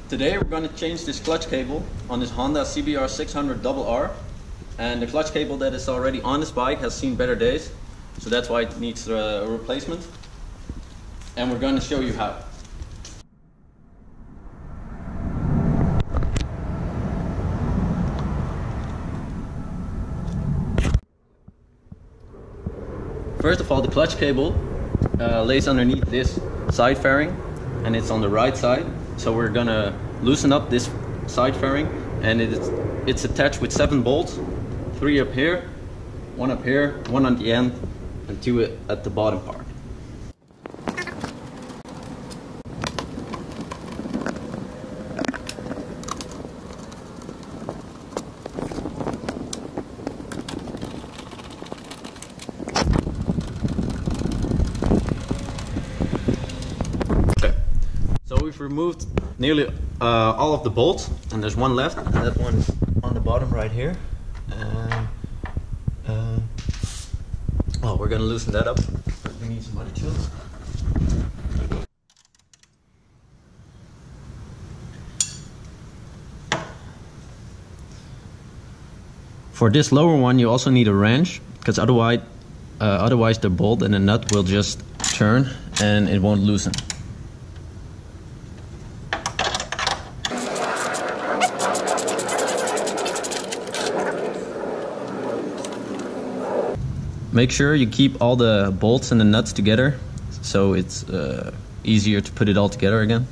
Today we're going to change this clutch cable on this Honda CBR 600RR, and the clutch cable that is already on this bike has seen better days, so that's why it needs a replacement, and we're going to show you how. First of all, the clutch cable lays underneath this side fairing, and it's on the right side. So we're gonna loosen up this side fairing, and it's attached with 7 bolts, 3 up here, 1 up here, 1 on the end, and 2 at the bottom part. We've removed nearly all of the bolts, and there's one left, and that one is on the bottom right here. We're gonna loosen that up. We need some other tools. For this lower one, you also need a wrench, because otherwise the bolt and the nut will just turn and it won't loosen. Make sure you keep all the bolts and the nuts together, so it's easier to put it all together again.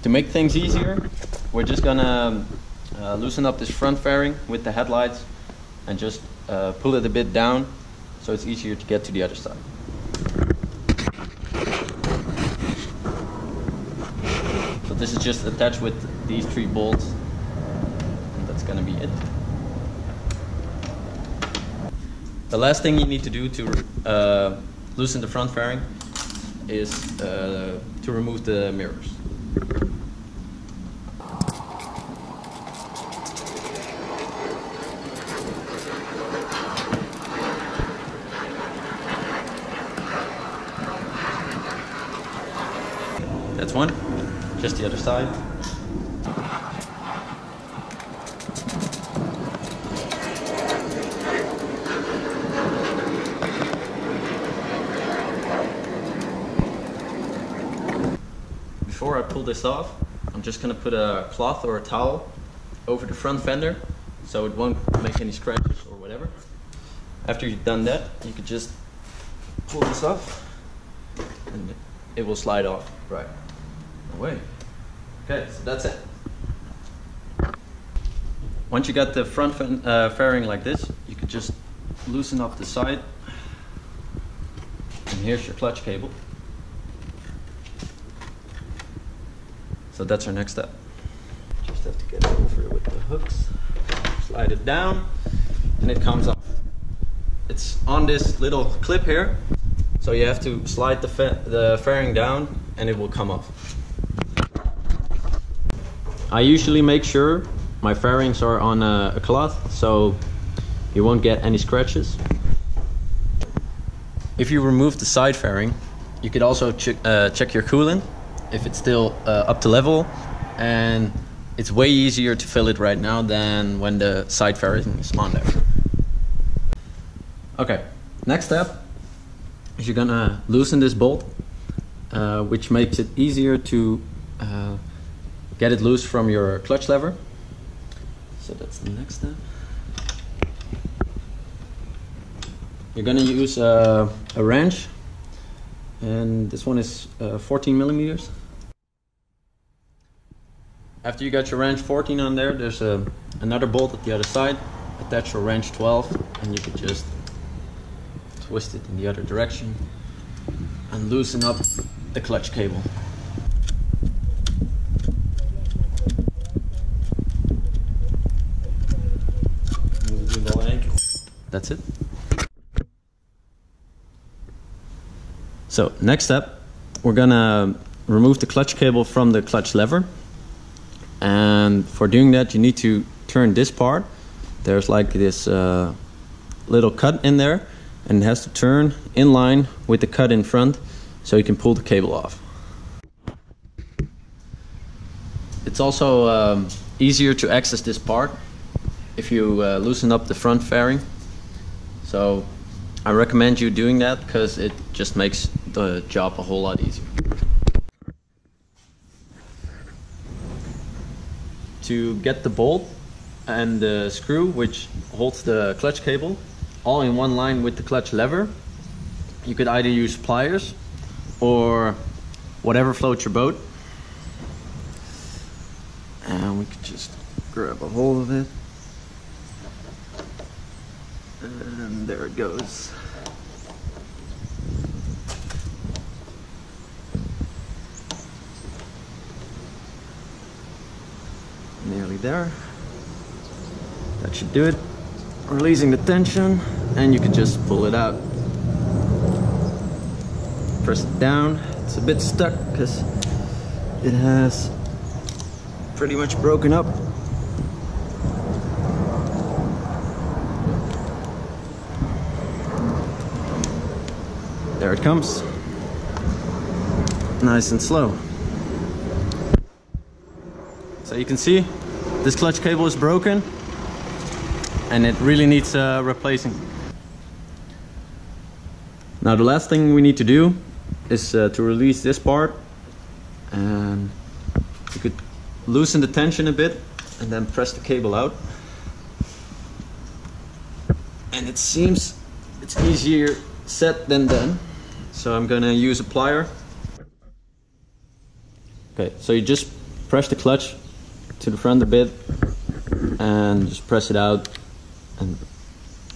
To make things easier, we're just gonna loosen up this front fairing with the headlights and just pull it a bit down so it's easier to get to the other side. So this is just attached with these 3 bolts, and that's gonna be it. The last thing you need to do to loosen the front fairing is to remove the mirrors. That's one, just the other side. Before I pull this off, I'm just going to put a cloth or a towel over the front fender so it won't make any scratches or whatever. After you've done that, you could just pull this off and it will slide off right away. Okay, so that's it. Once you got the front fairing like this, you could just loosen up the side, and here's your clutch cable. So that's our next step. Just have to get it over with the hooks, slide it down, and it comes off. It's on this little clip here, so you have to slide the fairing down and it will come off. I usually make sure my fairings are on a cloth so you won't get any scratches. If you remove the side fairing, you could also check your coolant if it's still up to level, and it's way easier to fill it right now than when the side fairing is on there. Okay, next step is you're gonna loosen this bolt, which makes it easier to get it loose from your clutch lever. So that's the next step. You're gonna use a wrench, and this one is 14 millimeters. After you got your wrench 14 on there, there's another bolt at the other side. Attach your wrench 12, and you can just twist it in the other direction and loosen up the clutch cable. That's it. So next step, we're gonna remove the clutch cable from the clutch lever. And for doing that, you need to turn this part. There's like this little cut in there, and it has to turn in line with the cut in front so you can pull the cable off. It's also easier to access this part if you loosen up the front fairing. So I recommend you doing that because it just makes the job a whole lot easier. To get the bolt and the screw which holds the clutch cable all in one line with the clutch lever, you could either use pliers or whatever floats your boat. And we could just grab a hold of it. And there it goes. Nearly there. That should do it. Releasing the tension, and you can just pull it out. Press it down. It's a bit stuck because it has pretty much broken up. There it comes. Nice and slow. So you can see this clutch cable is broken and it really needs replacing. Now the last thing we need to do is to release this part, and you could loosen the tension a bit and then press the cable out. And it seems it's easier said than done. So I'm gonna use a plier. Okay, so you just press the clutch to the front a bit and just press it out, and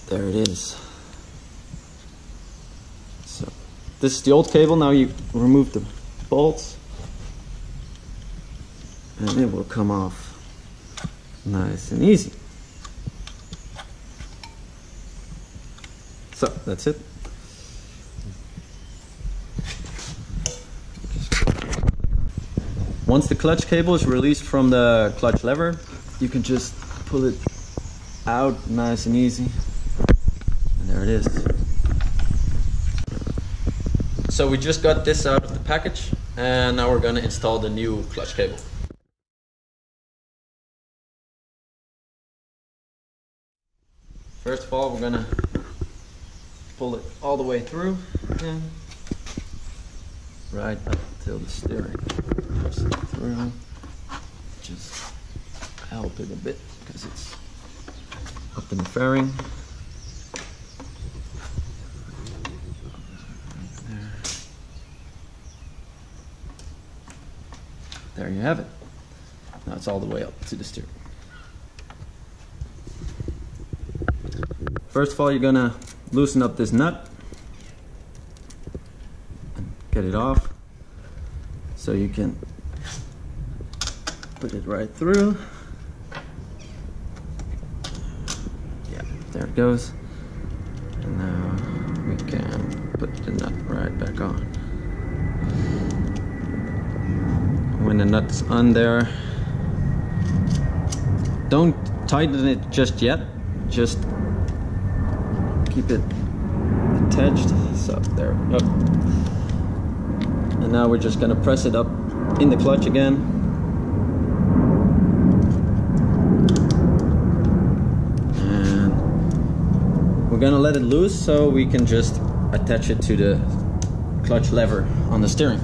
there it is. So this is the old cable. Now you remove the bolts and it will come off nice and easy. So that's it. Once the clutch cable is released from the clutch lever, you can just pull it out nice and easy. And there it is. So we just got this out of the package, and now we're gonna install the new clutch cable. First of all, we're gonna pull it all the way through again, right up till the steering. Press it through. Just help it a bit because it's up in the fairing. There you have it. Now it's all the way up to the steering. First of all, you're gonna loosen up this nut and get it off so you can put it right through. Yeah, there it goes. And now we can put the nut right back on. When the nut's on there, don't tighten it just yet, just keep it attached. So there we go. And now we're just gonna press it up in the clutch again. And we're gonna let it loose so we can just attach it to the clutch lever on the steering.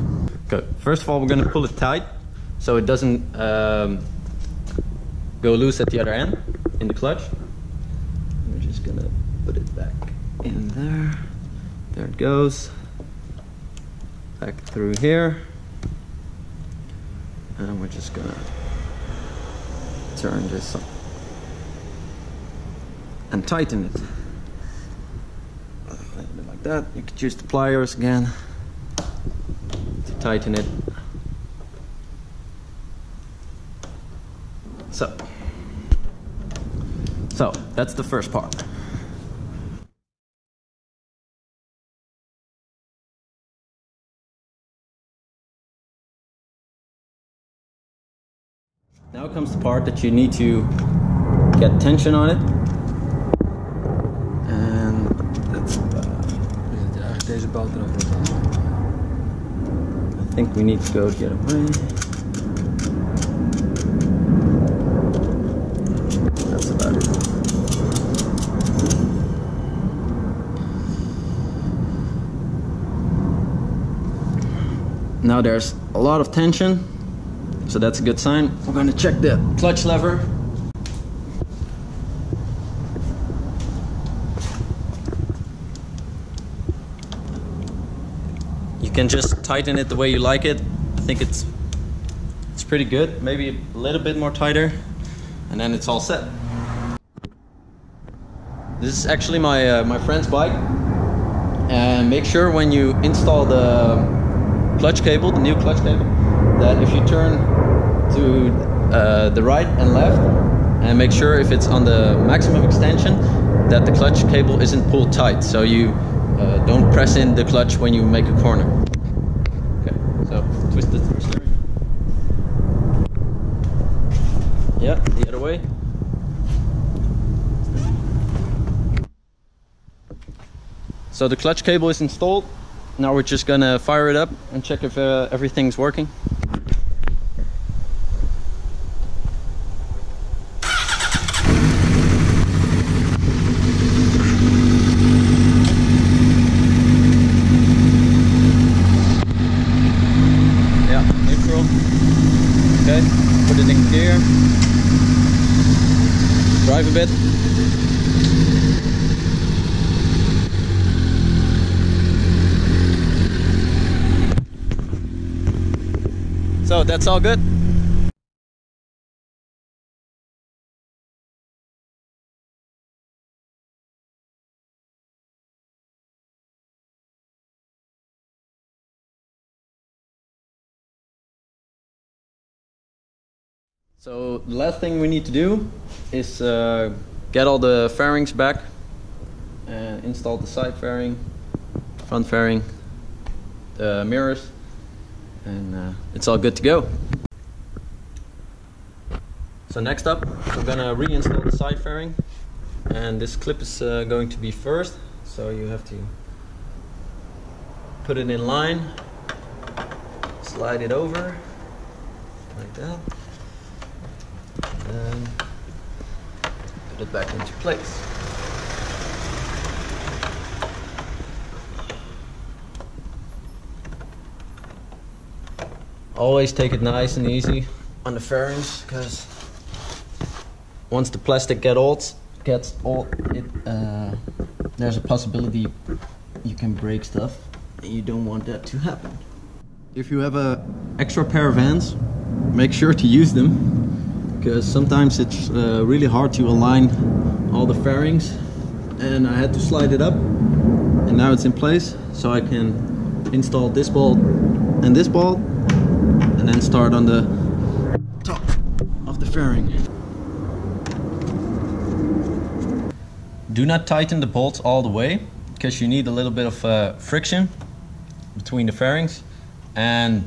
Okay, first of all, we're gonna pull it tight so it doesn't go loose at the other end in the clutch. We're just gonna put it back in there. There it goes. Back through here. And we're just gonna turn this up and tighten it. A little bit like that. You could use the pliers again to tighten it. So that's the first part. Now comes the part that you need to get tension on it. And that's deze bout eraf moeten. I think we need to go the other way. Now there's a lot of tension, so that's a good sign. We're going to check the clutch lever. You can just tighten it the way you like it. I think it's pretty good. Maybe a little bit more tighter, and then it's all set. This is actually my friend's bike, and make sure when you install the clutch cable, the new clutch cable, that if you turn to the right and left, and make sure if it's on the maximum extension, that the clutch cable isn't pulled tight, so you don't press in the clutch when you make a corner. Okay, so twist the steering. Yeah, the other way. So the clutch cable is installed. Now we're just gonna fire it up and check if everything's working. Yeah, neutral. Okay, put it in gear. Drive a bit. So that's all good. So the last thing we need to do is get all the fairings back and install the side fairing, front fairing, the mirrors, and it's all good to go. So next up, we're gonna reinstall the side fairing, and this clip is going to be first, so you have to put it in line, slide it over like that, and put it back into place. Always take it nice and easy on the fairings, because once the plastic gets old, there's a possibility you can break stuff, and you don't want that to happen. If you have an extra pair of hands, make sure to use them, because sometimes it's really hard to align all the fairings, and I had to slide it up, and now it's in place, so I can install this bolt and this bolt, and then start on the top of the fairing. Do not tighten the bolts all the way, because you need a little bit of friction between the fairings, and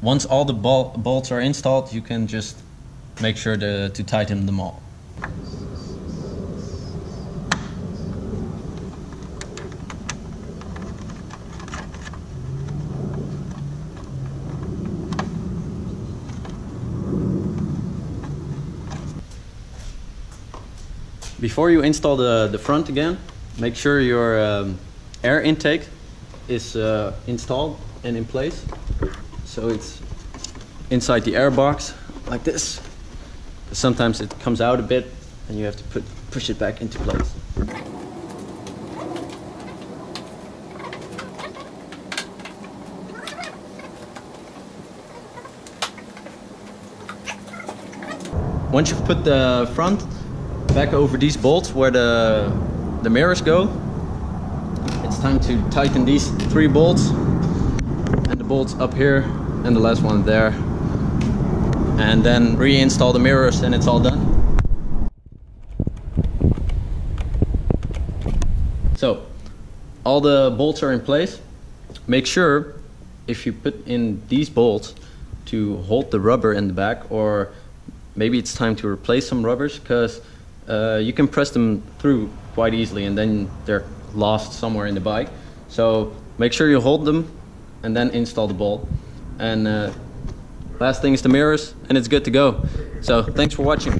once all the bolts are installed, you can just make sure to tighten them all. Before you install the front again, make sure your air intake is installed and in place. So it's inside the air box like this. Sometimes it comes out a bit and you have to push it back into place. Once you've put the front back over these bolts where the mirrors go, it's time to tighten these 3 bolts and the bolts up here and the last one there, and then reinstall the mirrors, and it's all done. So all the bolts are in place. Make sure if you put in these bolts to hold the rubber in the back, or maybe it's time to replace some rubbers, because you can press them through quite easily and then they're lost somewhere in the bike. So make sure you hold them and then install the bolt. And last thing is the mirrors, and it's good to go. So thanks for watching.